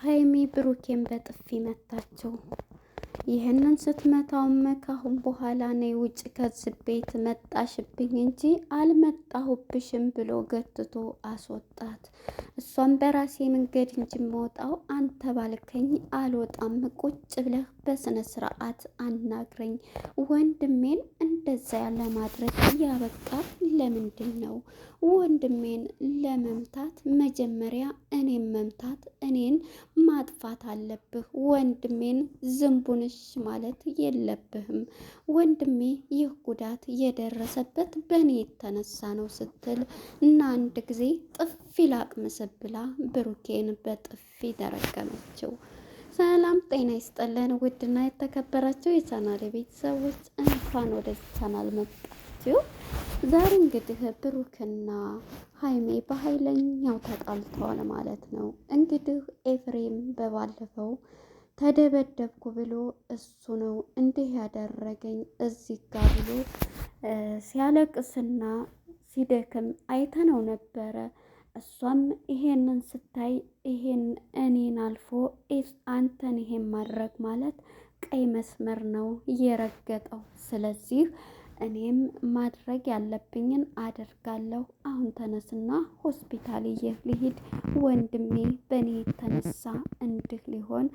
ሀይሚ ብሩኬን በጥፊ መታቸው። ይህንን ስትመታውም ካሁን በኋላ ነይ ውጭ ከዚህ ቤት መጣሽብኝ እንጂ አልመጣሁብሽም ብሎ ገትቶ አስወጣት። እሷም በራሴ መንገድ እንጂ የምወጣው አንተ ባልከኝ አልወጣም፣ ቁጭ ብለህ በስነ ስርዓት አናግረኝ። ወንድሜን እንደዛ ያለ ማድረግ ያበቃ ለምንድን ነው? ወንድሜን ለመምታት መጀመሪያ እኔን መምታት እኔን ማጥፋት አለብህ። ወንድሜን ዝንቡንሽ ማለት የለብህም። ወንድሜ ይህ ጉዳት የደረሰበት በእኔ የተነሳ ነው ስትል እና አንድ ጊዜ ጥፊ ላቅምስብ ብላ ብሩኬን በጥፊ ደረገመችው። ሰላም ጤና ይስጥልን ውድና የተከበራቸው የቻናል ቤተሰቦች እንኳን ወደዚህ ቻናል መጣችሁ። ዛሬ እንግዲህ ብሩክና ሀይሜ በኃይለኛው ተጣልተዋል ማለት ነው። እንግዲህ ኤፍሬም በባለፈው ተደበደብኩ ብሎ እሱ ነው እንዲህ ያደረገኝ እዚህ ጋር ብሎ ሲያለቅስና ሲደክም አይተነው ነበረ። እሷም ይሄንን ስታይ ይሄን እኔን አልፎ አንተን ይሄን ማድረግ ማለት ቀይ መስመር ነው የረገጠው። ስለዚህ እኔም ማድረግ ያለብኝን አደርጋለሁ። አሁን ተነስና ሆስፒታል ልሂድ። ወንድሜ በእኔ የተነሳ እንዲህ ሊሆን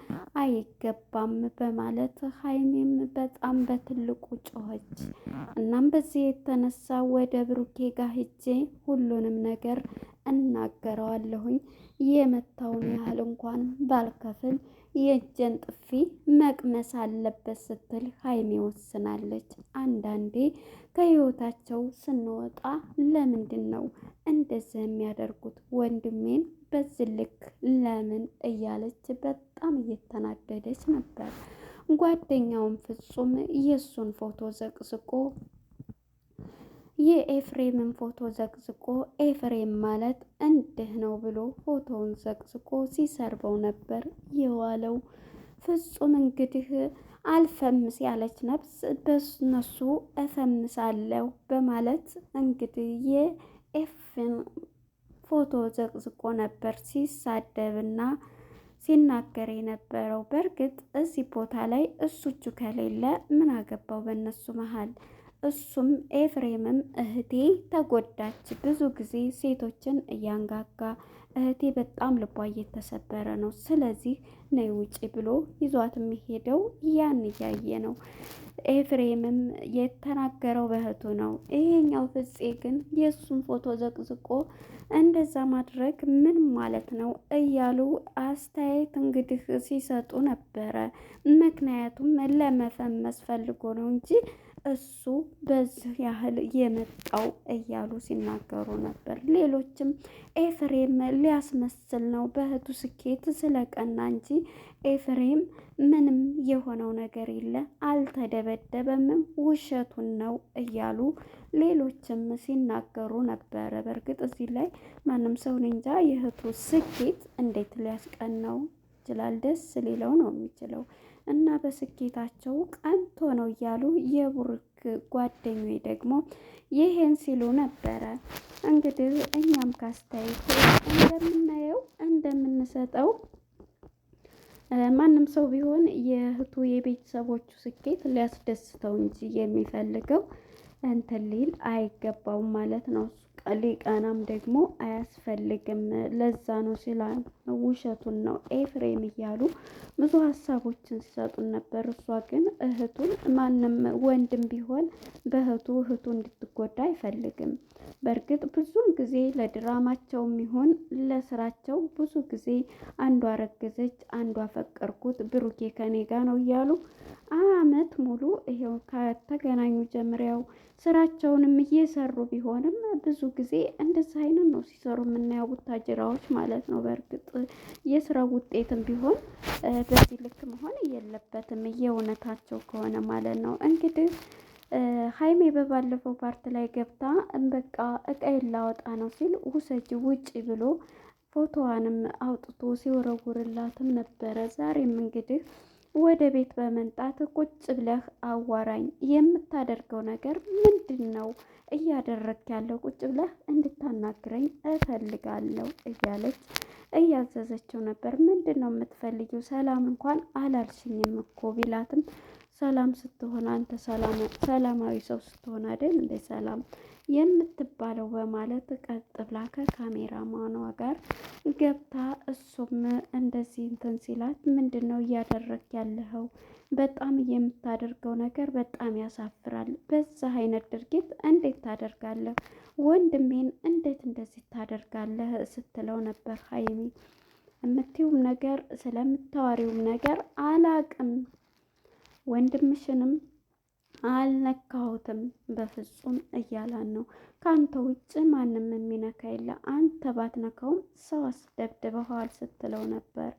አይገባም በማለት ሀይሜም በጣም በትልቁ ጮኸች። እናም በዚህ የተነሳ ወደ ብሩኬ ጋር ሂጄ ሁሉንም ነገር እናገረዋለሁኝ። የመታውን ያህል እንኳን ባልከፍል የእጄን ጥፊ መቅመስ አለበት ስትል ሀይሜ ወስናለች። አንዳንዴ ከህይወታቸው ስንወጣ ለምንድን ነው እንደዚህ የሚያደርጉት? ወንድሜን በዚህ ልክ ለምን እያለች በጣም እየተናደደች ነበር። ጓደኛውን ፍጹም የእሱን ፎቶ ዘቅዝቆ የኤፍሬምን ፎቶ ዘቅዝቆ ኤፍሬም ማለት እንዲህ ነው ብሎ ፎቶውን ዘቅዝቆ ሲሰርበው ነበር የዋለው። ፍጹም እንግዲህ አልፈምስ ያለች ነፍስ በእነሱ እፈምሳለሁ በማለት እንግዲህ የኤፍን ፎቶ ዘቅዝቆ ነበር ሲሳደብና ሲናገር የነበረው። በእርግጥ እዚህ ቦታ ላይ እሱ እጁ ከሌለ ምን አገባው በእነሱ መሀል። እሱም ኤፍሬምም እህቴ ተጎዳች፣ ብዙ ጊዜ ሴቶችን እያንጋጋ እህቴ በጣም ልቧ እየተሰበረ ነው፣ ስለዚህ ነይ ውጪ ብሎ ይዟት የሚሄደው ያን እያየ ነው። ኤፍሬምም የተናገረው በእህቱ ነው። ይሄኛው ፍፄ ግን የእሱን ፎቶ ዘቅዝቆ እንደዛ ማድረግ ምን ማለት ነው እያሉ አስተያየት እንግዲህ ሲሰጡ ነበረ። ምክንያቱም ለመፈመስ ፈልጎ ነው እንጂ እሱ በዚህ ያህል የመጣው እያሉ ሲናገሩ ነበር። ሌሎችም ኤፍሬም ሊያስመስል ነው በእህቱ ስኬት ስለቀና እንጂ ኤፍሬም ምንም የሆነው ነገር የለ፣ አልተደበደበምም፣ ውሸቱን ነው እያሉ ሌሎችም ሲናገሩ ነበረ። በእርግጥ እዚህ ላይ ማንም ሰው እንጃ የእህቱ ስኬት እንዴት ሊያስቀናው ይችላል? ደስ ሊለው ነው የሚችለው። እና በስኬታቸው ቀንቶ ነው እያሉ የቡርክ ጓደኞች ደግሞ ይሄን ሲሉ ነበረ። እንግዲህ እኛም ካስተያየት እንደምናየው እንደምንሰጠው ማንም ሰው ቢሆን የእህቱ የቤተሰቦቹ ስኬት ሊያስደስተው እንጂ የሚፈልገው እንትን ሊል አይገባውም ማለት ነው። ሊቀናም ደግሞ አያስፈልግም። ለዛ ነው ሲላ ውሸቱን ነው ኤፍሬም እያሉ ብዙ ሀሳቦችን ሲሰጡን ነበር። እሷ ግን እህቱን ማንም ወንድም ቢሆን እህቱ እንድትጎዳ አይፈልግም። በእርግጥ ብዙም ጊዜ ለድራማቸውም ይሁን ለስራቸው ብዙ ጊዜ አንዷ ረገዘች፣ አንዷ ፈቀርኩት፣ ብሩኬ ከኔ ጋ ነው እያሉ አመት ሙሉ ይሄው ከተገናኙ ጀምረው ስራቸውንም እየሰሩ ቢሆንም ብዙ ጊዜ እንደዚህ አይነት ነው ሲሰሩ የምናየው ቡታጅራዎች ማለት ነው። በእርግጥ የስራው ውጤትም ቢሆን በዚህ ልክ መሆን የለበትም የእውነታቸው ከሆነ ማለት ነው። እንግዲህ ሀይሜ በባለፈው ፓርት ላይ ገብታ በቃ እቃዬን ላወጣ ነው ሲል ውሰጂ ውጪ ብሎ ፎቶዋንም አውጥቶ ሲወረውርላትም ነበረ። ዛሬም እንግዲህ ወደ ቤት በመምጣት ቁጭ ብለህ አዋራኝ። የምታደርገው ነገር ምንድን ነው? እያደረግክ ያለው ቁጭ ብለህ እንድታናግረኝ እፈልጋለሁ እያለች እያዘዘችው ነበር። ምንድን ነው የምትፈልጊው? ሰላም እንኳን አላልሽኝም እኮ ቢላትም ሰላም ስትሆን አንተ ሰላማዊ ሰው ስትሆን አይደል እንደ ሰላም የምትባለው በማለት ቀጥ ብላ ከካሜራማኗ ጋር ገብታ እሱም እንደዚህ እንትን ሲላት ምንድን ነው እያደረግ ያለኸው? በጣም የምታደርገው ነገር በጣም ያሳፍራል። በዛ አይነት ድርጊት እንዴት ታደርጋለህ? ወንድሜን እንዴት እንደዚህ ታደርጋለህ? ስትለው ነበር። ሀይሚ የምትይውም ነገር ስለምታዋሪውም ነገር አላቅም፣ ወንድምሽንም አልነካሁትም በፍጹም እያላን ነው። ከአንተ ውጭ ማንም የሚነካ የለ፣ አንተ ባትነካውም ሰው አስደብድበዋል ስትለው ነበር።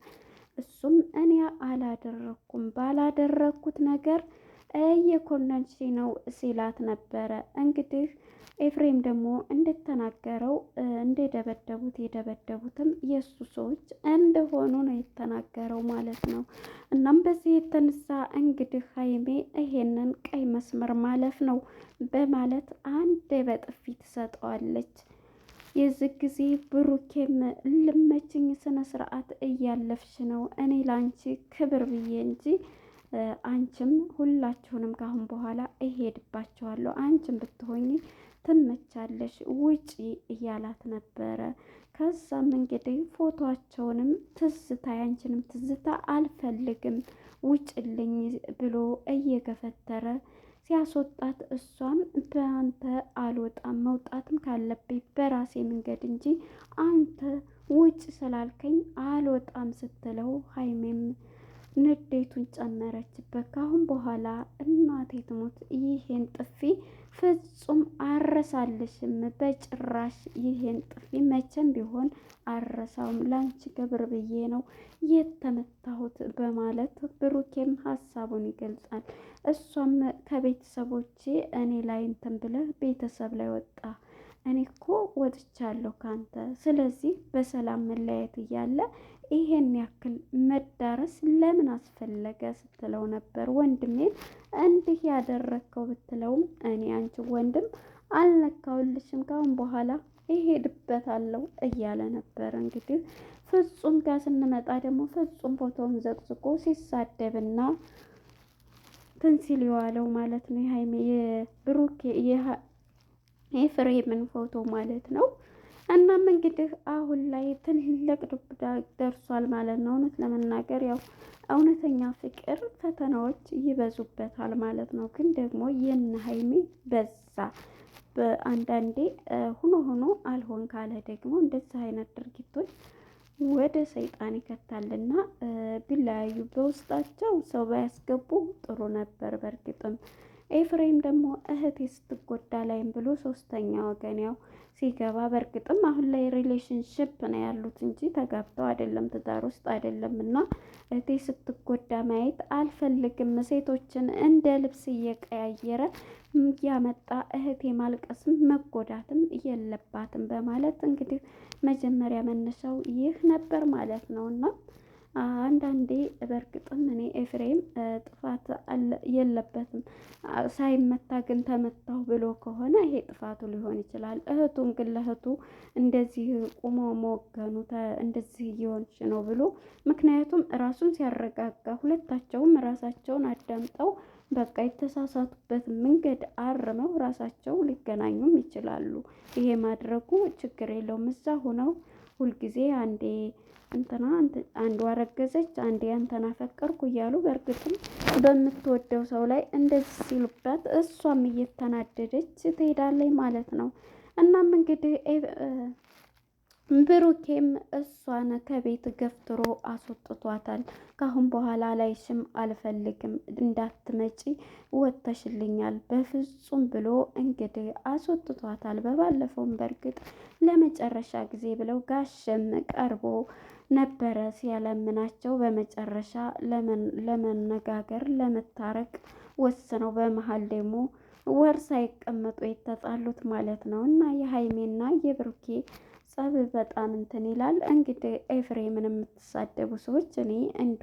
እሱም እኔ አላደረኩም፣ ባላደረኩት ነገር እየኮነንሽ ነው ሲላት ነበረ። እንግዲህ ኤፍሬም ደግሞ እንደተናገረው እንደደበደቡት የደበደቡትም የእሱ ሰዎች እንደሆኑ ነው የተናገረው ማለት ነው። እናም በዚህ የተነሳ እንግዲህ ሀይሜ ይሄንን ቀይ መስመር ማለፍ ነው በማለት አንዴ በጥፊ ትሰጠዋለች። የዚህ ጊዜ ብሩኬም ልመችኝ፣ ስነ ስርዓት እያለፍሽ ነው፣ እኔ ላንቺ ክብር ብዬ እንጂ አንቺም ሁላችሁንም ካሁን በኋላ እሄድባችኋለሁ፣ አንቺም ብትሆኚ ትመቻለሽ፣ ውጪ እያላት ነበረ። ከዛም እንግዲህ ፎቶቸውንም ትዝታ፣ ያንቺንም ትዝታ አልፈልግም ውጭልኝ ብሎ እየገፈተረ ሲያስወጣት፣ እሷም በአንተ አልወጣም፣ መውጣትም ካለብኝ በራሴ መንገድ እንጂ አንተ ውጭ ስላልከኝ አልወጣም ስትለው ሀይሜም ንዴቱን ጨመረችበት። ካሁን በኋላ እናቴ ትሙት ይሄን ጥፊ ፍጹም አረሳልሽም፣ በጭራሽ ይሄን ጥፊ መቼም ቢሆን አረሳውም፣ ላንቺ ክብር ብዬ ነው የተመታሁት በማለት ብሩኬም ሀሳቡን ይገልጻል። እሷም ከቤተሰቦቼ እኔ ላይ እንትን ብለህ ቤተሰብ ላይ ወጣ፣ እኔ እኮ ወጥቻለሁ ካንተ፣ ስለዚህ በሰላም መለያየት እያለ ይሄን ያክል መዳረስ ለምን አስፈለገ ስትለው ነበር። ወንድሜን እንዲህ ያደረግከው ብትለውም እኔ አንቺ ወንድም አልነካውልሽም፣ ካሁን በኋላ ይሄድበታለሁ እያለ ነበር። እንግዲህ ፍጹም ጋር ስንመጣ ደግሞ ፍጹም ፎቶውን ዘቅዝቆ ሲሳደብና ትንሲል የዋለው ማለት ነው። የሀይሜ የብሩኬ የፍሬምን ፎቶ ማለት ነው። እናም እንግዲህ አሁን ላይ ትልቅ ዱብዳ ደርሷል ማለት ነው። እውነት ለመናገር ያው እውነተኛ ፍቅር ፈተናዎች ይበዙበታል ማለት ነው። ግን ደግሞ የነ ሀይሚ በዛ በአንዳንዴ ሆኖ አልሆን ካለ ደግሞ እንደዚህ አይነት ድርጊቶች ወደ ሰይጣን ይከታልና ቢለያዩ በውስጣቸው ሰው ባያስገቡ ጥሩ ነበር። በእርግጥም ኤፍሬም ደግሞ እህቴ ስትጎዳ ላይም ብሎ ሶስተኛ ወገን ያው ሲገባ፣ በእርግጥም አሁን ላይ ሪሌሽንሽፕ ነው ያሉት እንጂ ተጋብተው አይደለም፣ ትዳር ውስጥ አይደለም። እና እህቴ ስትጎዳ ማየት አልፈልግም፣ ሴቶችን እንደ ልብስ እየቀያየረ ያመጣ እህቴ ማልቀስም መጎዳትም የለባትም በማለት እንግዲህ መጀመሪያ መነሻው ይህ ነበር ማለት ነው። እና አንዳንዴ በእርግጥም እኔ ኤፍሬም ጥፋት የለበትም፣ ሳይመታ ግን ተመታሁ ብሎ ከሆነ ይሄ ጥፋቱ ሊሆን ይችላል። እህቱን ግን ለእህቱ እንደዚህ ቁሞ መወገኑ እንደዚህ እየሆንች ነው ብሎ ምክንያቱም ራሱን ሲያረጋጋ ሁለታቸውም ራሳቸውን አዳምጠው በቃ የተሳሳቱበት መንገድ አርመው ራሳቸው ሊገናኙም ይችላሉ። ይሄ ማድረጉ ችግር የለውም። እዛ ሆነው ሁልጊዜ አንዴ እንትና አንዷ ረገዘች፣ አንዴ አንተን አፈቀርኩ እያሉ በእርግጥም በምትወደው ሰው ላይ እንደዚህ ሲሉባት እሷም እየተናደደች ትሄዳለች ማለት ነው። እናም እንግዲህ ብሩኬም እሷን ከቤት ገፍትሮ አስወጥቷታል። ካሁን በኋላ ላይሽም አልፈልግም፣ እንዳትመጪ ወጥተሽልኛል በፍጹም ብሎ እንግዲህ አስወጥቷታል። በባለፈውም በእርግጥ ለመጨረሻ ጊዜ ብለው ጋሸም ቀርቦ ነበረ ሲያለምናቸው፣ በመጨረሻ ለመነጋገር ለመታረቅ ወስነው በመሀል ደግሞ ወር ሳይቀመጡ የተጣሉት ማለት ነው። እና የሀይሜና የብሩኬ ጸብ በጣም እንትን ይላል። እንግዲህ ኤፍሬምን የምትሳደቡ ሰዎች እኔ እንደ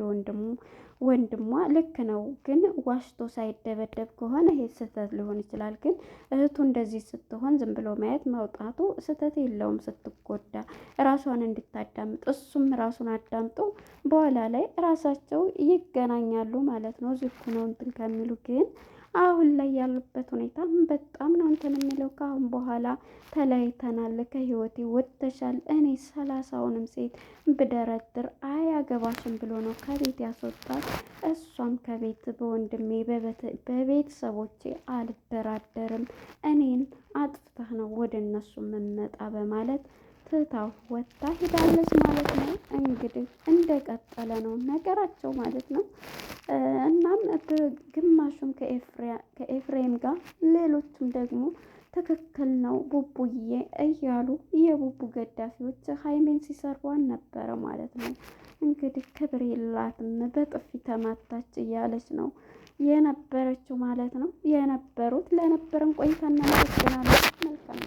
ወንድሟ ልክ ነው፣ ግን ዋሽቶ ሳይደበደብ ከሆነ ይሄ ስህተት ሊሆን ይችላል። ግን እህቱ እንደዚህ ስትሆን ዝም ብሎ ማየት ማውጣቱ ስህተት የለውም። ስትጎዳ ራሷን እንድታዳምጥ እሱም ራሱን አዳምጦ በኋላ ላይ ራሳቸው ይገናኛሉ ማለት ነው። እዚህ እኮ ነው እንትን ከሚሉ ግን አሁን ላይ ያሉበት ሁኔታ በጣም ነው እንትን የሚለው። ከአሁን በኋላ ተለያይተናል፣ ከህይወቴ ወጥተሻል፣ እኔ 30ውንም ሴት ብደረድር አያገባሽም ብሎ ነው ከቤት ያስወጣት። እሷም ከቤት በወንድሜ በቤተሰቦቼ አልደራደርም፣ እኔን አጥፍተህ ነው ወደ እነሱ የምመጣ በማለት ትታው ወጥታ ሄዳለች ማለት ነው። እንግዲህ እንደቀጠለ ነው ነገራቸው ማለት ነው። እናም ግማሹም ከኤፍሬም ጋር፣ ሌሎቹም ደግሞ ትክክል ነው ቡቡዬ እያሉ የቡቡ ገዳፊዎች ሀይሜን ሲሰርቧን ነበረ ማለት ነው። እንግዲህ ክብር የላትም በጥፊ ተማታች እያለች ነው የነበረችው ማለት ነው። የነበሩት ለነበረን ቆይታ እናመሰግናለን። መልካም